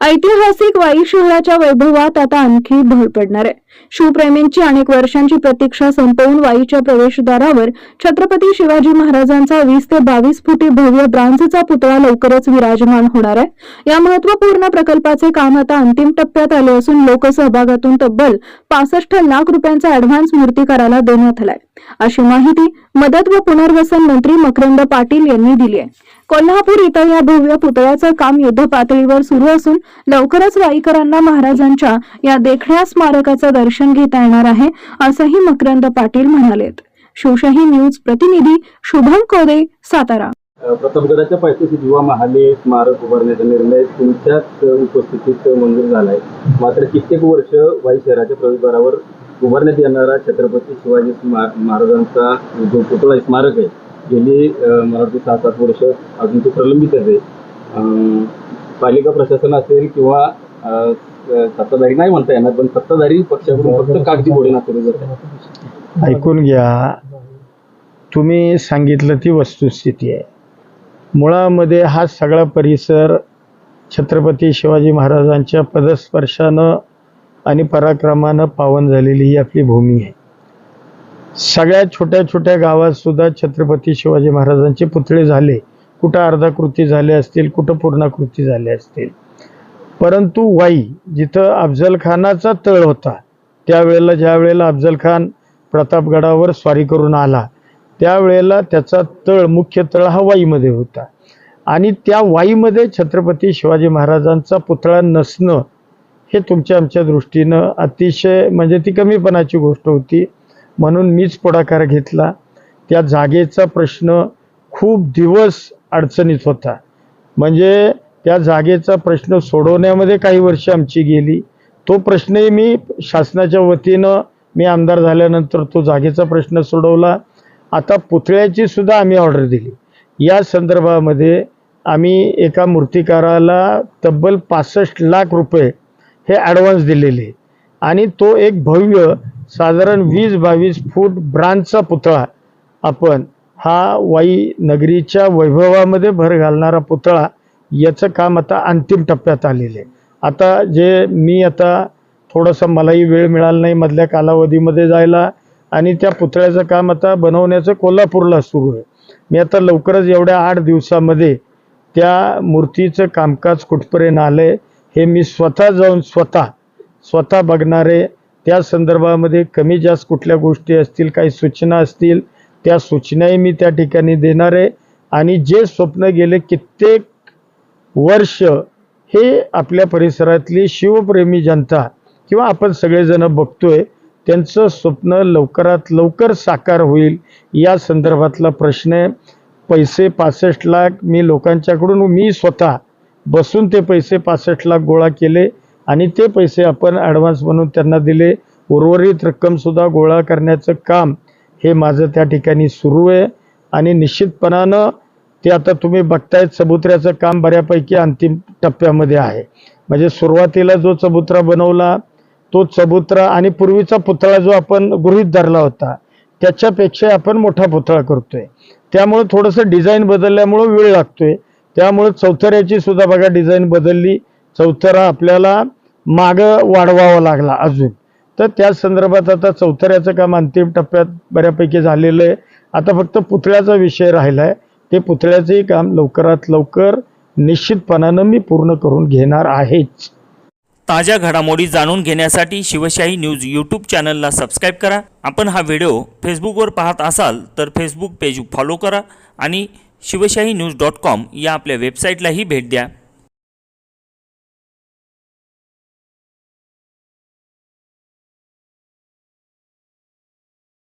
ऐतिहासिक वाई शहराच्या वैभवात आता आणखी भर पडणार आहे. शिवप्रेमींची अनेक वर्षांची प्रतीक्षा संपवून वाईच्या प्रवेशद्वारावर छत्रपती शिवाजी महाराजांचा 20 ते 22 फुटी भव्य ब्रांझचा पुतळा लवकरच विराजमान होणार आहे. या महत्त्वपूर्ण प्रकल्पाचे काम आता अंतिम टप्प्यात आले असून लोकसहभागातून तब्बल 65 लाख रुपयांचा ऍडव्हान्स मूर्तिकाराला देण्यात आलाय, अशी माहिती मदत व पुनर्वसन मंत्री मकरंद पाटील यांनी दिली आहे. कोल्हापूर इथं या भव्य पुतळ्याचं काम युद्ध पातळीवर सुरू असून लवकरच वाईकरांना महाराजांच्या या देखण्या स्मारकाचं दर्शन घेता येणार आहे, असंही मकरंद पाटील म्हणालेत. शिवशाही न्यूज प्रतिनिधी शुभम कोदे, सातारा. प्रतापगडाच्या पायथ्याशी जीवा महाले स्मारक उभारण्याचा निर्णय तुमच्याच उपस्थितीत मंजूर झालाय. मात्र कित्येक वर्ष वाई शहराच्या प्रवेशद्वारावर उभारण्यात येणारा छत्रपती शिवाजी महाराजांचा जो पुतळा स्मारक आहे, गेली मला वाटतं 7-8 वर्ष अजून ते प्रलंबित आहे. पालिका प्रशासन असेल किंवा सत्ताधारी नाही म्हणता येणार, पण सत्ताधारी पक्षाकडून फक्त कागदी घोडे सुरू जात आहे. ऐकून घ्या, तुम्ही सांगितलं ती वस्तुस्थिती आहे. मुळामध्ये हा सगळा परिसर छत्रपती शिवाजी महाराजांच्या पदस्पर्शानं आणि पराक्रमानं पावन झालेली ही आपली भूमी आहे. सगळ्या छोट्या छोट्या गावात सुद्धा छत्रपती शिवाजी महाराजांचे पुतळे झाले, कुठं अर्धाकृती झाले असतील, कुठं पूर्णाकृती झाले असतील. परंतु वाई जिथं अफजल खानाचा तळ होता, त्यावेळेला ज्या वेळेला अफजल खान प्रतापगडावर स्वारी करून आला, त्यावेळेला त्याचा तळ, मुख्य तळ हा वाईमध्ये होता. आणि त्या वाईमध्ये छत्रपती शिवाजी महाराजांचा पुतळा नसणं हे तुमच्या आमच्या दृष्टीनं अतिशय म्हणजे ती कमीपणाची गोष्ट होती. म्हणून मीच पुढाकार घेतला. त्या जागेचा प्रश्न खूप दिवस अडचणीत होता. म्हणजे त्या जागेचा प्रश्न सोडवण्यामध्ये काही वर्ष आमची गेली. तो प्रश्नही मी शासनाच्या वतीनं, मी आमदार झाल्यानंतर तो जागेचा प्रश्न सोडवला. आता पुतळ्याची सुद्धा आम्ही ऑर्डर दिली. या संदर्भामध्ये आम्ही एका मूर्तिकाराला तब्बल 65 लाख रुपये हे ॲडव्हान्स दिलेले आणि तो एक भव्य साधारण 20-22 फूट ब्रांझचा पुतळा आपण हा वाई नगरीच्या वैभवामध्ये भर घालणारा पुतळा, याचं काम आता अंतिम टप्प्यात आलेलं आहे. आता थोडासा मलाही वेळ मिळाला नाही मधल्या कालावधीमध्ये जायला, आणि त्या पुतळ्याचं काम आता बनवण्याचं कोल्हापूरला सुरू आहे. मी आता लवकरच एवढ्या 8 दिवसामध्ये त्या मूर्तीचं कामकाज कुठपर्यंत आलंय हे मी स्वतः जाऊन स्वतः बघणारे. त्या संदर्भामध्ये कमी जास्त कुठल्या गोष्टी असतील, काही सूचना असतील, त्या सूचनाही मी त्या ठिकाणी देणार आहे. आणि जे स्वप्न गेले कित्येक वर्ष हे आपल्या परिसरातली शिवप्रेमी जनता किंवा आपण सगळेजण बघतोय, त्यांचं स्वप्न लवकरात लवकर साकार होईल या संदर्भातला प्रश्न आहे. पैसे 65 लाख मी लोकांच्याकडून मी स्वतः बसून ते पैसे 65 लाख गोळा केले आणि ते पैसे आपण ॲडव्हान्स म्हणून त्यांना दिले. उर्वरित रक्कमसुद्धा गोळा करण्याचं काम हे माझं त्या ठिकाणी सुरू आहे. आणि निश्चितपणानं ते आता तुम्ही बघतायत, चबुतऱ्याचं काम बऱ्यापैकी अंतिम टप्प्यामध्ये आहे. म्हणजे सुरुवातीला जो चबुत्रा बनवला तो चबुत्रा आणि पूर्वीचा पुतळा जो आपण गृहीत धरला होता त्याच्यापेक्षा आपण मोठा पुतळा करतोय. त्यामुळे थोडंसं डिझाईन बदलल्यामुळं वेळ लागतोय. त्यामुळे चौथऱ्याची सुद्धा बघा डिझाईन बदलली. चौथरा आपल्याला मागं वाढवावा लागला अजून. तर त्या संदर्भात आता चौथऱ्याचं काम अंतिम टप्प्यात बऱ्यापैकी झालेलं आहे. आता फक्त पुतळ्याचा विषय राहिला आहे. ते पुतळ्याचंही काम लवकरात लवकर निश्चितपणानं मी पूर्ण करून घेणार आहेच. ताज्या घडामोडी जाणून घेण्यासाठी शिवशाही न्यूज यूट्यूब चॅनलला सबस्क्राईब करा. आपण हा व्हिडिओ फेसबुकवर पाहत असाल तर फेसबुक पेज फॉलो करा आणि शिवशाही न्यूज.com या आपल्या वेबसाईटलाही भेट द्या.